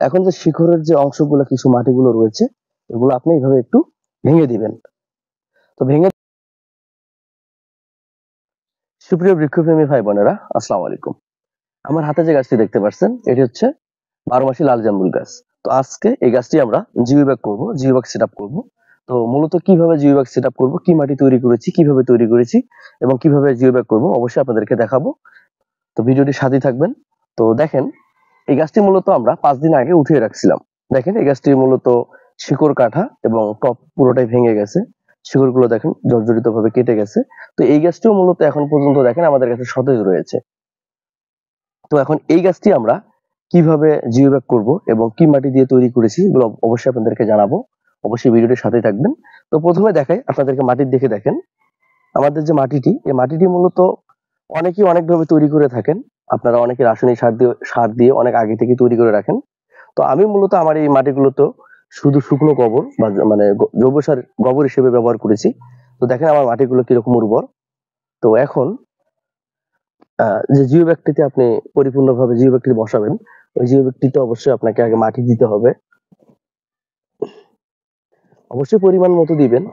এখন যে শিখরের যে অংশগুলো কিছু মাটিগুলো রয়েছে এগুলো আপনি এইভাবে একটু ভেঙে দিবেন। তো ভেঙে সুপ্রিয় বৃক্ষপ্রেমী ভাই বোনেরা, আসসালামু আলাইকুম। আমার হাতে যে গাছটি দেখতে পাচ্ছেন এটি হচ্ছে 12 মাসি লাল জামরুল গাছ। তো আজকে এই গাছটি আমরা জিও ব্যাগ করবো, জিও ব্যাগ সেট আপ করবো। তো মূলত কিভাবে জিও ব্যাগ সেট আপ করবো, কি মাটি তৈরি করেছি, কিভাবে তৈরি করেছি এবং কিভাবে জিও ব্যাগ করবো অবশ্যই আপনাদেরকে দেখাবো। তো ভিডিওটি সাথেই থাকবেন। তো দেখেন, এই গাছটি মূলত আমরা 5 দিন আগে উঠিয়ে রাখছিলাম। দেখেন এই গাছটি মূলত শিকড় কাটা এবং টপ পুরোটাই ভেঙে গেছে। শিকড়গুলো দেখেন জর্জরিত ভাবে কেটে গেছে। তো এই গাছটিও মূলত এখন পর্যন্ত দেখেন আমাদের কাছে সতেজ রয়েছে। তো এখন এই গাছটি আমরা কিভাবে জিও ব্যাগ করবো এবং কি মাটি দিয়ে তৈরি করেছি এগুলো অবশ্যই আপনাদেরকে জানাবো। অবশ্যই ভিডিওটির সাথেই থাকবেন। তো প্রথমে দেখাই আপনাদেরকে মাটির দেখে দেখেন আমাদের যে মাটিটি, এই মাটিটি মূলত অনেকেই অনেকভাবে তৈরি করে থাকেন। আপনারা অনেকে রাসায়নিক সার দিয়ে অনেক আগে থেকে তৈরি করে রাখেন। তো আমি মূলত আমার এই মাটিগুলো তো শুধু শুকনো গোবর বা মানে জৈব সার গোবর হিসেবে ব্যবহার করেছি। তো দেখেন আমার মাটিগুলো কিরকম উর্বর। তো এখন যে জিও ব্যাগটিতে আপনি পরিপূর্ণভাবে জিও ব্যাগটি বসাবেন, ওই জিও ব্যাগটিতে অবশ্যই আপনাকে আগে মাটি দিতে হবে। অবশ্যই পরিমাণ মতো দিবেন,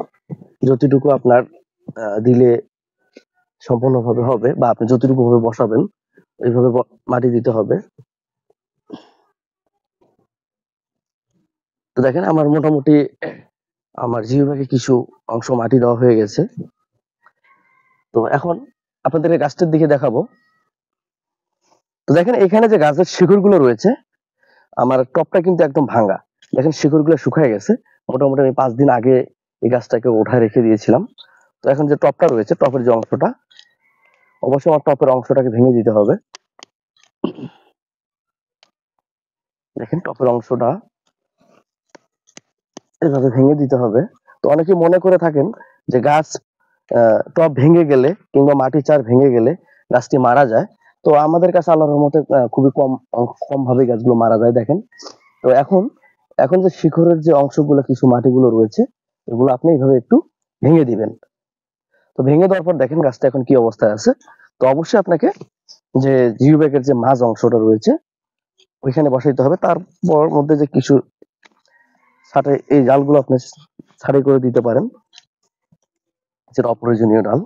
যতটুকু আপনার দিলে সম্পূর্ণভাবে হবে বা আপনি যতটুকু ভাবে বসাবেন ওইভাবে মাটি দিতে হবে। তো দেখেন আমার মোটামুটি আমার জিও ব্যাগে কিছু অংশ মাটি দেওয়া হয়ে গেছে। তো এখন আপনাদের গাছটার দিকে দেখাবো। তো দেখেন এখানে যে গাছের শিকড়গুলো রয়েছে, আমার টপটা কিন্তু একদম ভাঙা। দেখেন শিকড়গুলো শুকায় গেছে। মোটামুটি আমি 5 দিন আগে এই গাছটাকে উঠায় রেখে দিয়েছিলাম। তো এখন যে টপটা রয়েছে, টপের যে অংশটা, অবশ্যই আমার টপের অংশটাকে ভেঙে দিতে হবে। দেখেন টপের অংশটা এভাবে ভেঙে দিতে হবে। তো অনেকে মনে করে থাকেন যে গাছ টব ভেঙে গেলে কিংবা মাটি চার ভেঙে গেলে গাছটি মারা যায়। তো আমাদের কাছে আল্লাহর রহমতে খুবই কম ভাবে গাছগুলো মারা যায়। দেখেন, তো এখন এখন যে শিখরের যে অংশগুলো কিছু মাটিগুলো রয়েছে এগুলো আপনি এইভাবে একটু ভেঙে দিবেন। তো ভেঙে দেওয়ার পর দেখেন গাছটা এখন কি অবস্থায় আছে। তো অবশ্যই আপনাকে যে জিও ব্যাগের যে মাঝ অংশটা রয়েছে ওইখানে বসাইতে হবে। তারপর মধ্যে যে কিছু ছাটে এই জালগুলো আপনি ছাড়াই করে দিতে পারেন, যেটা অপ্রয়োজনীয় ডাল।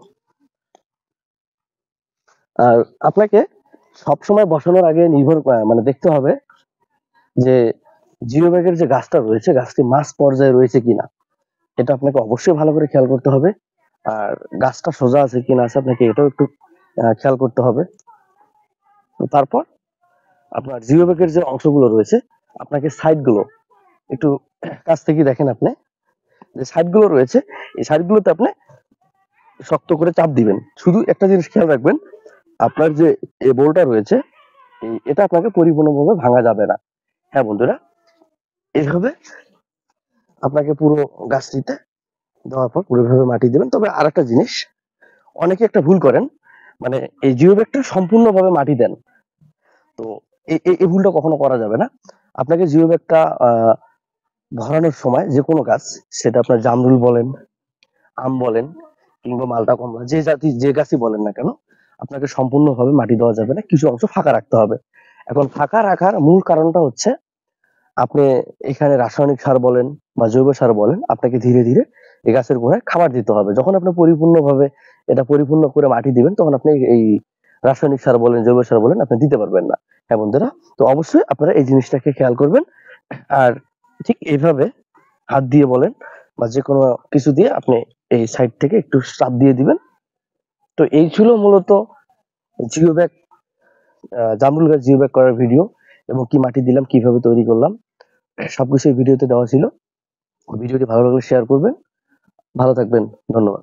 আর আপনাকে সবসময় বসানোর আগে মানে দেখতে হবে যে জিও ব্যাগের যে গাছটা রয়েছে গাছটি মাঝ পর্যায়ে রয়েছে কিনা, এটা আপনাকে অবশ্যই ভালো করে খেয়াল করতে হবে। আর গাছটা সোজা আছে কিনা আছে আপনাকে এটাও একটু খেয়াল করতে হবে। তো তারপর আপনার জিও ব্যাগের যে অংশগুলো রয়েছে আপনাকে সাইডগুলো একটু কাছ থেকে দেখেন। আপনি যে সাইডগুলো রয়েছে এই সাইডগুলোতে আপনি শক্ত করে চাপ দিবেন। শুধু একটা জিনিস খেয়াল রাখবেন, আপনার যে এই বোলটা রয়েছে এটা আপনাকে পরিপূর্ণভাবে ভাঙা যাবে না। হ্যাঁ বন্ধুরা, এইভাবে আপনাকে পুরো গাছটিতে দেওয়ার পর পুরোভাবে মাটি দিবেন। তবে আরেকটা জিনিস অনেকে একটা ভুল করেন, মানে এই জিও ব্যাগটা সম্পূর্ণভাবে মাটি দেন। তো এই ভুলটা কখনো করা যাবে না। আপনাকে জিও ব্যাগটা ভরানোর সময় যে কোনো গাছ, সেটা আপনার জামরুল বলেন, আম বলেন কিংবা মালটা কমলা, যে গাছই বলেন না কেন, আপনাকে সম্পূর্ণভাবে মাটি দেওয়া যাবে না, কিছু অংশ ফাঁকা রাখতে হবে। এখন ফাঁকা রাখার মূল কারণটা হচ্ছে আপনি এখানে রাসায়নিক সার বলেন বা জৈব সার বলেন, আপনাকে ধীরে ধীরে এই গাছের গোড়ায় খাবার দিতে হবে। যখন আপনি পরিপূর্ণভাবে এটা পরিপূর্ণ করে মাটি দিবেন তখন আপনি এই রাসায়নিক সার বলেন জৈব সার বলেন আপনি দিতে পারবেন না। হ্যাঁ বন্ধুরা, তো অবশ্যই আপনারা এই জিনিসটাকে খেয়াল করবেন। আর ঠিক এইভাবে হাত দিয়ে বলেন বা যে কোনো কিছু দিয়ে আপনি এই সাইড থেকে একটু চাপ দিয়ে দিবেন। তো এই ছিল মূলত জিও ব্যাগ, জামরুল গাছ জিও ব্যাগ করার ভিডিও এবং কি মাটি দিলাম, কিভাবে তৈরি করলাম, সবকিছু এই ভিডিওতে দেওয়া ছিল। ভিডিওটি ভালো লাগলে শেয়ার করবেন। ভালো থাকবেন। ধন্যবাদ।